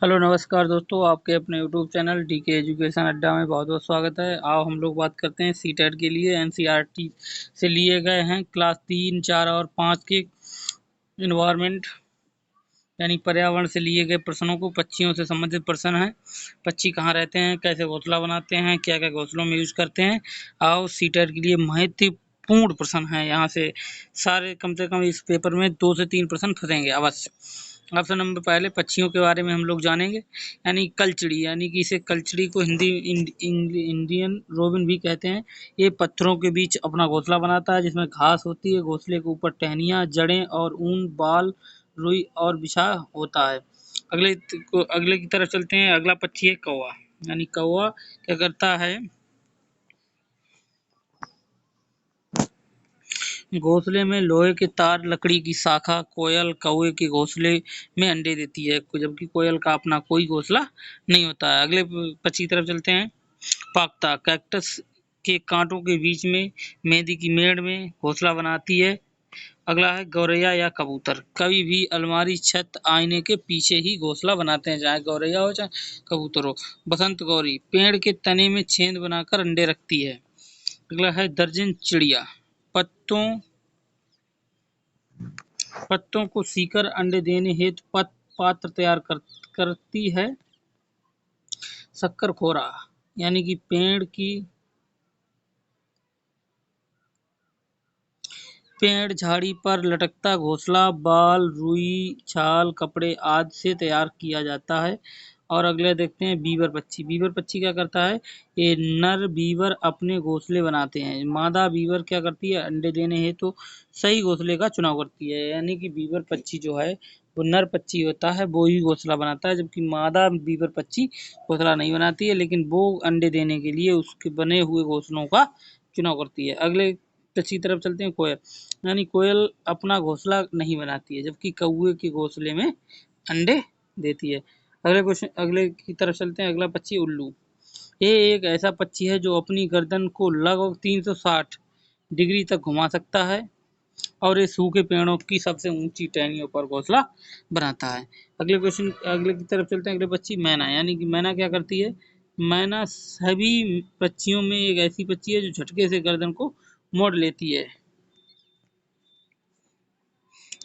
Hello नमस्कार दोस्तों, आपके अपने यूट्यूब चैनल डीके एजुकेशन अड्डा में बहुत बहुत स्वागत है। आओ हम लोग बात करते हैं सीटेट के लिए एनसीईआरटी से लिए गए हैं क्लास 3, 4 और 5 के इन्वायरमेंट यानी पर्यावरण से लिए गए प्रश्नों को। पक्षियों से संबंधित प्रश्न हैं। पक्षी कहाँ रहते हैं, कैसे घोंसला बनाते हैं, क्या क्या घोंसलों में यूज करते हैं। आओ सीटेट के लिए महत्वपूर्ण प्रश्न है यहाँ से सारे, कम से कम इस पेपर में 2 से 3 प्रश्न फंसेंगे अवश्य। ऑप्शन नंबर पहले, पक्षियों के बारे में हम लोग जानेंगे। यानी कलचिड़ी, यानी कि इसे कलचिड़ी को हिंदी इंडियन रोबिन भी कहते हैं। ये पत्थरों के बीच अपना घोंसला बनाता है जिसमें घास होती है। घोंसले के ऊपर टहनियाँ, जड़ें और ऊन, बाल, रुई और बिछा होता है। अगले की तरफ चलते हैं। अगला पक्षी है कौवा। यानी कौवा क्या करता है, घोंसले में लोहे के तार, लकड़ी की शाखा। कोयल कौवे के घोंसले में अंडे देती है, जबकि कोयल का अपना कोई घोंसला नहीं होता है। अगले पक्षी की तरफ चलते हैं। पाक्ता कैक्टस के कांटों के बीच में मेंहदी की मेड़ में घोंसला बनाती है। अगला है गौरैया या कबूतर। कभी भी अलमारी, छत, आईने के पीछे ही घोंसला बनाते हैं, चाहे गौरैया हो चाहे कबूतर हो। बसंत गौरी पेड़ के तने में छेद बनाकर अंडे रखती है। अगला है दर्जन चिड़िया। पत्तों पत्तों को सीकर अंडे देने हेतु पात्र तैयार करती है। शक्कर खोरा यानी कि पेड़ झाड़ी पर लटकता घोंसला बाल, रुई, छाल, कपड़े आदि से तैयार किया जाता है। और अगले देखते हैं बीवर पक्षी। बीवर पक्षी क्या करता है, ये नर बीवर अपने घोंसले बनाते हैं। मादा बीवर क्या करती है, अंडे देने हेतु सही घोंसले का चुनाव करती है। यानी कि बीवर पक्षी जो है वो नर पक्षी होता है, वो ही घोंसला बनाता है, जबकि मादा बीवर पक्षी घोंसला नहीं बनाती है, लेकिन वो अंडे देने के लिए उसके बने हुए घोंसलों का चुनाव करती है। अगले पक्षी की तरफ चलते हैं। कोयल, यानी कोयल अपना घोंसला नहीं बनाती है, जबकि कौवे के घोंसले में अंडे देती है। अगले की तरफ चलते हैं। अगला पक्षी उल्लू। ये एक ऐसा पक्षी है जो अपनी गर्दन को लगभग 360 डिग्री तक घुमा सकता है और ये सूखे पेड़ों की सबसे ऊंची टहनियों पर घोंसला बनाता है। अगले की तरफ चलते हैं। अगले पक्षी मैना। यानी कि मैना क्या करती है, मैना सभी पक्षियों में एक ऐसी पक्षी है जो झटके से गर्दन को मोड़ लेती है।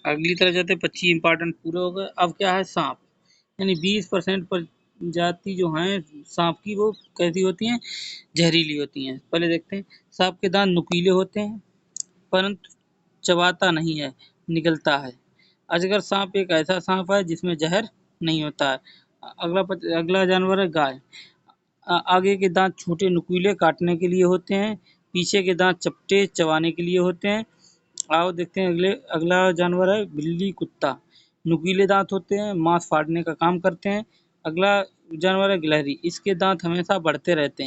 अगली तरफ जाते हैं। पक्षी इंपॉर्टेंट पूरे हो गए। अब क्या है, सांप। यानी 20% प्रजाति जो हैं सांप की वो कैसी होती हैं, जहरीली होती हैं। पहले देखते हैं। सांप के दांत नुकीले होते हैं परंतु चबाता नहीं है, निगलता है। अजगर सांप एक ऐसा सांप है जिसमें जहर नहीं होता है। अगला जानवर है गाय। आगे के दांत छोटे नुकीले काटने के लिए होते हैं, पीछे के दांत चपटे चबाने के लिए होते हैं। आओ देखते हैं। अगला जानवर है बिल्ली कुत्ता। नुकीले दांत होते हैं, मांस फाड़ने का काम करते हैं। अगला जानवर है गिलहरी। इसके दांत हमेशा बढ़ते रहते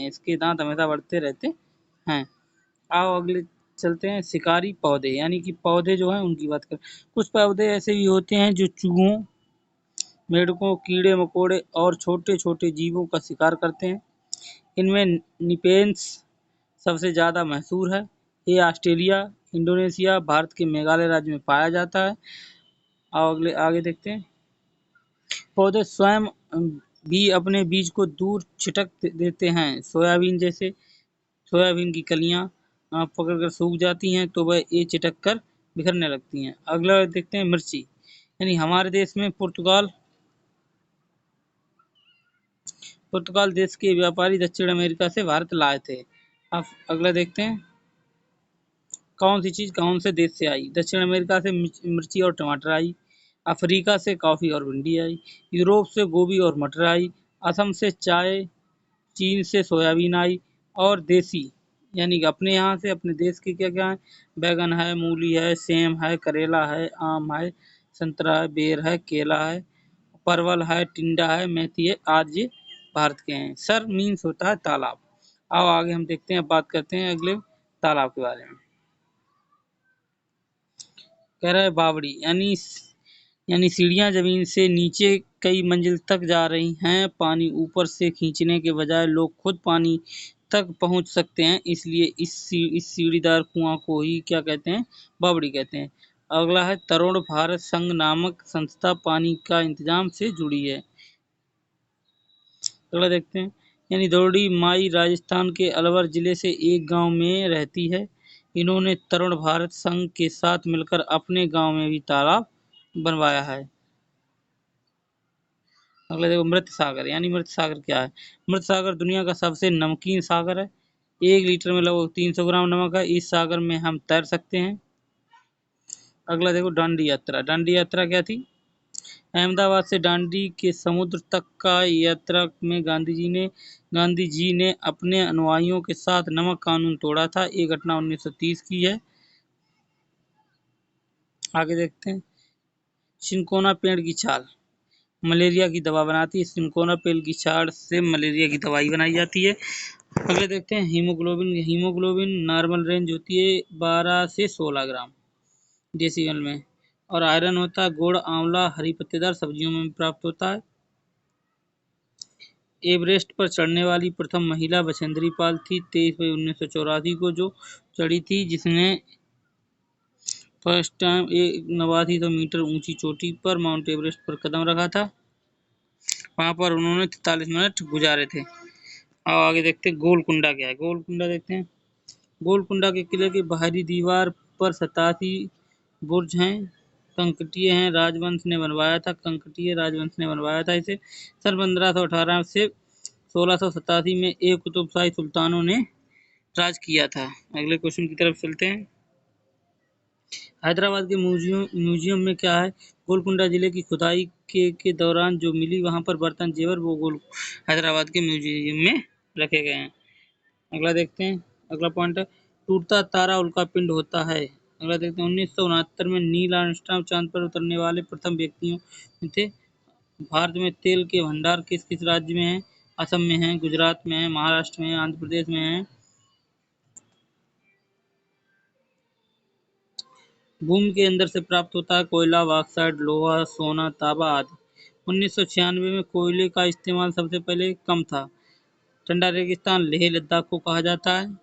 हैं। आओ अगले चलते हैं। शिकारी पौधे, यानी कि पौधे जो हैं उनकी बात करें। कुछ पौधे ऐसे भी होते हैं जो चूहों, मेंढकों, कीड़े मकोड़े और छोटे छोटे जीवों का शिकार करते हैं। इनमें निपेन्स सबसे ज़्यादा मशहूर है। ये ऑस्ट्रेलिया, इंडोनेशिया, भारत के मेघालय राज्य में पाया जाता है। आओ आगे देखते हैं। पौधे स्वयं भी अपने बीज को दूर छिटक देते हैं। सोयाबीन की कलियां पकड़कर सूख जाती हैं तो वह ये चिटक कर बिखरने लगती हैं। अगला देखते हैं मिर्ची। यानी हमारे देश में पुर्तगाल देश के व्यापारी दक्षिण अमेरिका से भारत लाए थे। अब अगला देखते हैं। कौन सी चीज कौन से देश से आई। दक्षिण अमेरिका से मिर्ची और टमाटर आई। अफ्रीका से कॉफी और भिंडी आई। यूरोप से गोभी और मटर आई। असम से चाय। चीन से सोयाबीन आई। और देसी यानी कि अपने यहाँ से, अपने देश के क्या क्या है, बैगन है, मूली है, सेम है, करेला है, आम है, संतरा है, बेर है, केला है, परवल है, टिंडा है, मेथी है, आज ये भारत के हैं। सर मीन्स होता है तालाब। आओ आगे हम देखते हैं, बात करते हैं अगले तालाब के बारे में। कह रहा है बावड़ी, यानी सीढ़ियां जमीन से नीचे कई मंजिल तक जा रही हैं। पानी ऊपर से खींचने के बजाय लोग खुद पानी तक पहुंच सकते हैं, इसलिए इस सीढ़ीदार कुआं को ही क्या कहते हैं, बावड़ी कहते हैं। अगला है तरुण भारत संघ नामक संस्था पानी का इंतजाम से जुड़ी है। अगला देखते हैं, यानी दौड़ी माई राजस्थान के अलवर जिले से एक गांव में रहती है। इन्होंने तरुण भारत संघ के साथ मिलकर अपने गांव में भी तालाब बनवाया है। अगला देखो मृत सागर, यानी मृत सागर क्या है? मृत सागर दुनिया का सबसे नमकीन सागर है। 1 लीटर में लगभग 300 ग्राम नमक है। इस सागर में हम तैर सकते हैं। अगला देखो डांडी यात्रा। डांडी यात्रा क्या थी? अहमदाबाद से डांडी के समुद्र तक का यात्रा में गांधी जी ने अपने अनुयायियों के साथ नमक कानून तोड़ा था। ये घटना 1930 की है। आगे देखते हैं, सिंकोना पेड़ की छाल मलेरिया की दवा बनाती है। सिंकोना पेड़ की छाल से मलेरिया की दवाई बनाई जाती है। अगले देखते हैं हीमोग्लोबिन। हीमोग्लोबिन नॉर्मल रेंज होती है 12 से 16 ग्राम डेसिबल में। और आयरन होता है गुड़, आंवला, हरी पत्तेदार सब्जियों में प्राप्त होता है। एवरेस्ट पर चढ़ने वाली प्रथम महिला बछेंद्री पाल थी। 23 मई 1984 को जो चढ़ी थी, जिसने फर्स्ट टाइम 89 मीटर ऊंची चोटी पर माउंट एवरेस्ट पर कदम रखा था। वहां पर उन्होंने 43 मिनट गुजारे थे। अब आगे देखते हैं गोलकुंडा क्या है। गोलकुंडा देखते हैं, गोलकुंडा के किले की बाहरी दीवार पर 87 बुर्ज हैं। कंकटीय हैं, राजवंश ने बनवाया था। कंकटीय राजवंश ने बनवाया था इसे। सन 1518 से 1687 में एक कुतुबशाही सुल्तानों ने राज किया था। अगले क्वेश्चन की तरफ चलते हैं। हैदराबाद के म्यूजियम में क्या है? गोलकुंडा जिले की खुदाई के दौरान जो मिली वहां पर बर्तन जेवर वो हैदराबाद के म्यूजियम में रखे गए हैं। अगला देखते हैं, अगला पॉइंट है टूटता तारा उल्कापिंड होता है। अगला देखते हैं 1969 में नील आर्मस्ट्रांग चांद पर उतरने वाले प्रथम व्यक्तियों में थे। भारत में तेल के भंडार किस किस राज्य में है? असम में है, गुजरात में है, महाराष्ट्र में है, आंध्र प्रदेश में है। भूमि के अंदर से प्राप्त होता है कोयला, बॉक्साइट, लोहा, सोना, तांबा आदि। 1996 में कोयले का इस्तेमाल सबसे पहले कम था। ठंडा रेगिस्तान लेह लद्दाख को कहा जाता है।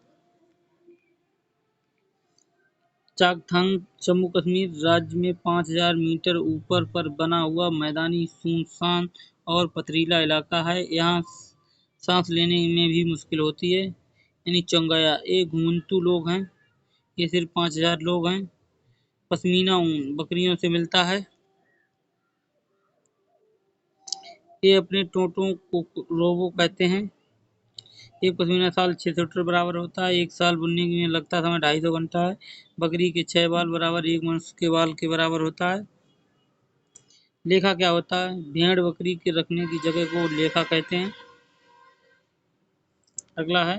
चाकथंग जम्मू कश्मीर राज्य में 5000 मीटर ऊपर पर बना हुआ मैदानी सुनसान और पथरीला इलाका है। यहाँ सांस लेने में भी मुश्किल होती है। यानी चंगाया ये घुमंतू लोग हैं। ये सिर्फ 5000 लोग हैं। पश्मीना ऊन बकरियों से मिलता है। ये अपने टोटों को रोबो कहते हैं। एक पश्मीना शाल 600 मीटर बराबर होता है। एक साल बुनने में लगता समय 250 घंटा है। बकरी के 6 बाल बराबर एक मनुष्य के बाल के बराबर होता है। लेखा क्या होता है? भेड़ बकरी के रखने की जगह को लेखा कहते हैं। अगला है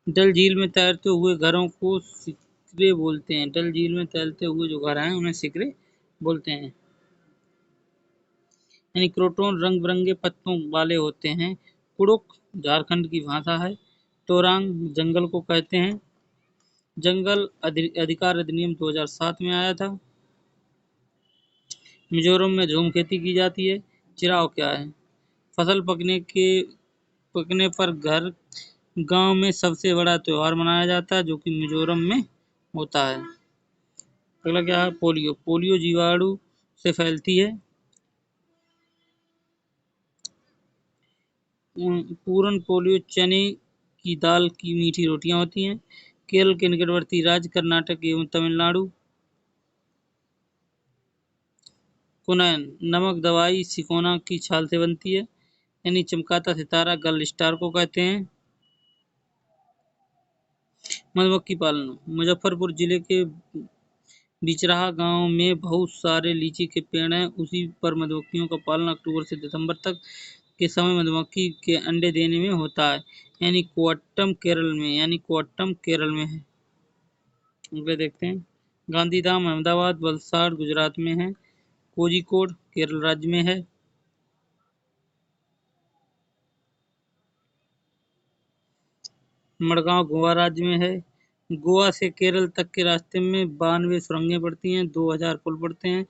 डल झील में तैरते हुए घरों को सिकरे बोलते हैं। डल झील में तैरते हुए जो घर हैं उन्हें सिकरे बोलते हैं। यानी क्रोटोन रंग बिरंगे पत्तों वाले होते हैं। कुड़ुक झारखंड की भाषा है। तोरांग जंगल को कहते हैं। जंगल अधिकार अधिनियम 2007 में आया था। मिजोरम में झूम खेती की जाती है। चिराव क्या है? फसल पकने पर घर गांव में सबसे बड़ा त्योहार मनाया जाता है, जो कि मिजोरम में होता है। अगला क्या है? पोलियो। पोलियो जीवाणु से फैलती है। पूरन पोलियो चने की दाल की मीठी रोटियां होती हैं। केरल के निकटवर्ती राज्य कर्नाटक एवं तमिलनाडु। कुनैन नमक दवाई सिकोना की छाल से बनती है। यानी चमकाता सितारा गर्ल स्टार को कहते हैं। मधुमक्खी पालन। मुजफ्फरपुर जिले के बिचराहा गांव में बहुत सारे लीची के पेड़ हैं। उसी पर मधुमक्खियों का पालन अक्टूबर से दिसंबर तक के समय मधुमक्खी के अंडे देने में होता है। यानी कोट्टम केरल में है। अगले देखते हैं गांधीधाम अहमदाबाद वलसाड गुजरात में है। कोझिकोड केरल राज्य में है। मडगांव गोवा राज्य में है। गोवा से केरल तक के रास्ते में 92 सुरंगें पड़ती हैं। 2000 पुल पड़ते हैं।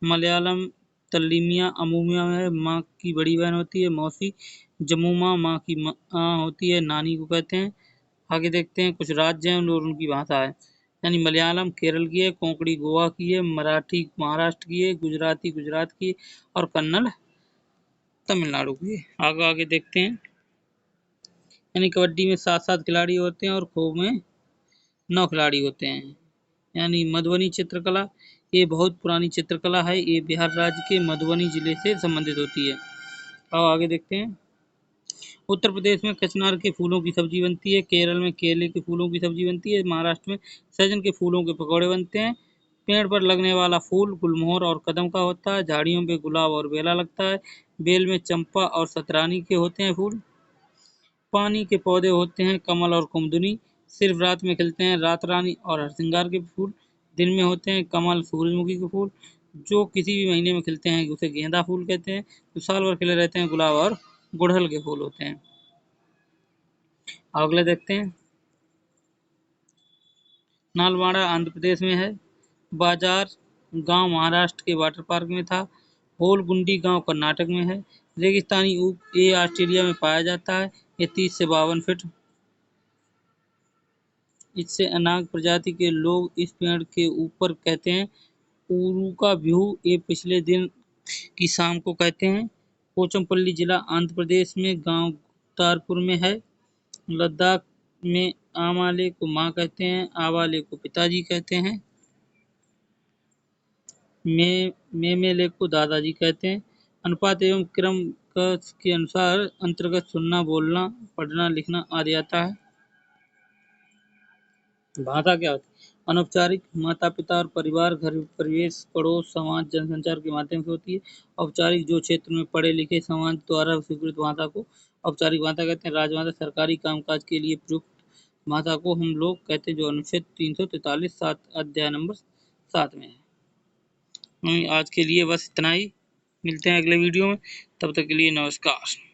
मलयालम तल्लीमिया अमूमिया में माँ की बड़ी बहन होती है। मौसी जमुमा माँ की माँ होती है, नानी को कहते हैं। आगे देखते हैं कुछ राज्य हैं और उनकी भाषा है। यानी मलयालम केरल की है, कोंकणी गोवा की है, मराठी महाराष्ट्र की है, गुजराती गुजरात की और कन्नड़ तमिलनाडु की। आगे आगे देखते हैं। यानी कबड्डी में 7-7 खिलाड़ी होते हैं और खो में 9 खिलाड़ी होते हैं। यानी मधुबनी चित्रकला, ये बहुत पुरानी चित्रकला है। ये बिहार राज्य के मधुबनी जिले से संबंधित होती है। अब आगे देखते हैं। उत्तर प्रदेश में कचनार के फूलों की सब्जी बनती है। केरल में केले के फूलों की सब्जी बनती है। महाराष्ट्र में सहजन के फूलों के पकौड़े बनते हैं। पेड़ पर लगने वाला फूल गुलमोहर और कदम का होता है। झाड़ियों पे गुलाब और बेला लगता है। बेल में चंपा और सतरानी के होते हैं फूल। पानी के पौधे होते हैं कमल और कुमुदिनी। सिर्फ रात में खिलते हैं रात रानी और हरसिंगार के फूल। दिन में होते हैं कमल, सूरजमुखी के फूल। जो किसी भी महीने में खिलते हैं उसे गेंदा फूल कहते हैं। जो साल भर खिले रहते हैं गुलाब और गुड़हल के फूल होते हैं। अगले देखते हैं। नालवाड़ा आंध्र प्रदेश में है। बाजार गांव महाराष्ट्र के वाटर पार्क में था। होलगुंडी गांव कर्नाटक में है। रेगिस्तानी ऊख ये ऑस्ट्रेलिया में पाया जाता है। ये 30 से 52 फीट। इससे अनाग प्रजाति के लोग इस पेड़ के ऊपर कहते हैं उरुका व्यू। ये पिछले दिन की शाम को कहते हैं। पोचमपल्ली जिला आंध्र प्रदेश में गांव तारपुर में है। लद्दाख में आमाले को माँ कहते हैं, आवाले को पिताजी कहते हैं, मेमेले को दादाजी कहते हैं। अनुपात एवं क्रम के अनुसार अंतर्गत सुनना, बोलना, पढ़ना, लिखना आदि आता है। भाषा क्या होती है? अनौपचारिक माता पिता और परिवार, घर, परिवेश, पड़ोस, समाज, जनसंचार के माध्यम से होती है। औपचारिक जो क्षेत्र में पढ़े लिखे समाज द्वारा स्वीकृत भाषा को औपचारिक भाषा कहते हैं। राजभाषा सरकारी कामकाज के लिए प्रयुक्त भाषा को हम लोग कहते हैं, जो अनुच्छेद 343 7 अध्याय नंबर 7 में है। आज के लिए बस इतना ही। मिलते हैं अगले वीडियो में, तब तक के लिए नमस्कार।